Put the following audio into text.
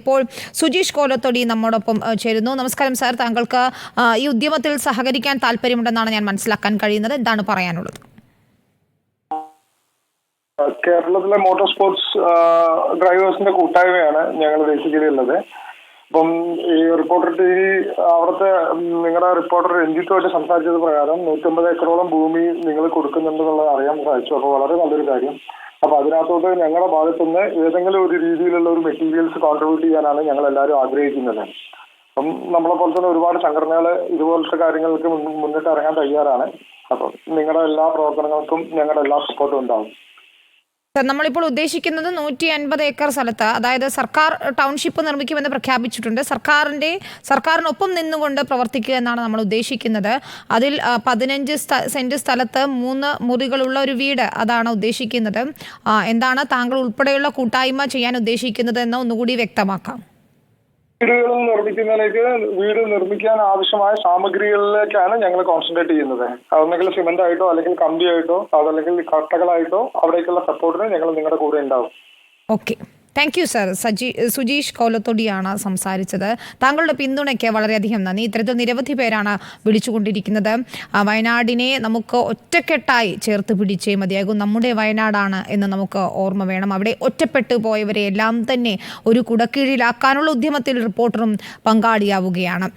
ഇപ്പോൾ സുജീഷ് കോലത്തൊടി നമ്മോടൊപ്പം ചേരുന്നു. നമസ്കാരം സാർ, താങ്കൾക്ക് ഈ ഉദ്യമത്തിൽ സഹകരിക്കാൻ താല്പര്യമുണ്ടെന്നാണ് ഞാൻ മനസ്സിലാക്കാൻ കഴിയുന്നത്. എന്താണ് പറയാനുള്ളത്? കേരളത്തിലെ മോട്ടോർ സ്പോർട്സ് ഡ്രൈവേഴ്സിന്റെ കൂട്ടായ്മയാണ് ഞങ്ങൾ ബേസിക്കലി ഉള്ളത്. അപ്പം ഈ റിപ്പോർട്ടർ ടി വി അവിടുത്തെ നിങ്ങളുടെ റിപ്പോർട്ടർ രഞ്ജിത്തുമായിട്ട് സംസാരിച്ചത് പ്രകാരം 150 ഏക്കറോളം ഭൂമി നിങ്ങൾ കൊടുക്കുന്നുണ്ടെന്നുള്ളത് അറിയാൻ സാധിച്ചു. അപ്പോൾ വളരെ നല്ലൊരു കാര്യം. അപ്പൊ അതിനകത്തോട്ട് ഞങ്ങളുടെ ഭാഗത്തുനിന്ന് ഏതെങ്കിലും ഒരു രീതിയിലുള്ള ഒരു മെറ്റീരിയൽസ് കോൺട്രിബ്യൂട്ട് ചെയ്യാനാണ് ഞങ്ങൾ എല്ലാവരും ആഗ്രഹിക്കുന്നത്. അപ്പം നമ്മളെ പോലെ തന്നെ ഒരുപാട് സംഘടനകൾ ഇതുപോലത്തെ കാര്യങ്ങൾക്ക് മുന്നിട്ട് ഇറങ്ങാൻ തയ്യാറാണ്. അപ്പം നിങ്ങളുടെ എല്ലാ പ്രവർത്തനങ്ങൾക്കും ഞങ്ങളുടെ എല്ലാ സപ്പോർട്ടും ഉണ്ടാവും. സർ, നമ്മളിപ്പോൾ ഉദ്ദേശിക്കുന്നത് 150 ഏക്കർ സ്ഥലത്ത്, അതായത് സർക്കാർ ടൗൺഷിപ്പ് നിർമ്മിക്കുമെന്ന് പ്രഖ്യാപിച്ചിട്ടുണ്ട്. സർക്കാരിനൊപ്പം നിന്നുകൊണ്ട് പ്രവർത്തിക്കുക എന്നാണ് നമ്മൾ ഉദ്ദേശിക്കുന്നത്. അതിൽ 15 സെന്റ് സ്ഥലത്ത് 3 മുറികളുള്ള ഒരു വീട്, അതാണ് ഉദ്ദേശിക്കുന്നത്. എന്താണ് താങ്കൾ ഉൾപ്പെടെയുള്ള കൂട്ടായ്മ ചെയ്യാൻ ഉദ്ദേശിക്കുന്നത് എന്ന് ഒന്നുകൂടി വ്യക്തമാക്കാം. വീടുകൾ നിർമ്മിക്കുന്നതിലേക്ക് വീട് നിർമ്മിക്കാൻ ആവശ്യമായ സാമഗ്രികളിലേക്കാണ് ഞങ്ങൾ കോൺസെൻട്രേറ്റ് ചെയ്യുന്നത്. അതൊന്നെങ്കിൽ സിമെന്റ് ആയിട്ടോ അല്ലെങ്കിൽ കമ്പിയായിട്ടോ അതല്ലെങ്കിൽ കട്ടകളായിട്ടോ അവിടേക്കുള്ള സപ്പോർട്ടിന് ഞങ്ങൾ നിങ്ങളുടെ കൂടെ ഉണ്ടാവും. Okay, thank you sir. Sujeesh കോലത്തൊടിയാണ് സംസാരിച്ചത്. താങ്കളുടെ പിന്തുണയ്ക്ക് വളരെയധികം നന്ദി. ഇത്തരത്തിൽ നിരവധി പേരാണ് വിളിച്ചുകൊണ്ടിരിക്കുന്നത്. വയനാടിനെ നമുക്ക് ഒറ്റക്കെട്ടായി ചേർത്ത് പിടിച്ചേ മതിയാകും. നമ്മുടെ വയനാടാണ് എന്ന് നമുക്ക് ഓർമ്മ വേണം. അവിടെ ഒറ്റപ്പെട്ടു പോയവരെ എല്ലാം തന്നെ ഒരു കുടക്കീഴിലാക്കാനുള്ള ഉദ്യമത്തിൽ റിപ്പോർട്ടറും പങ്കാളിയാവുകയാണ്.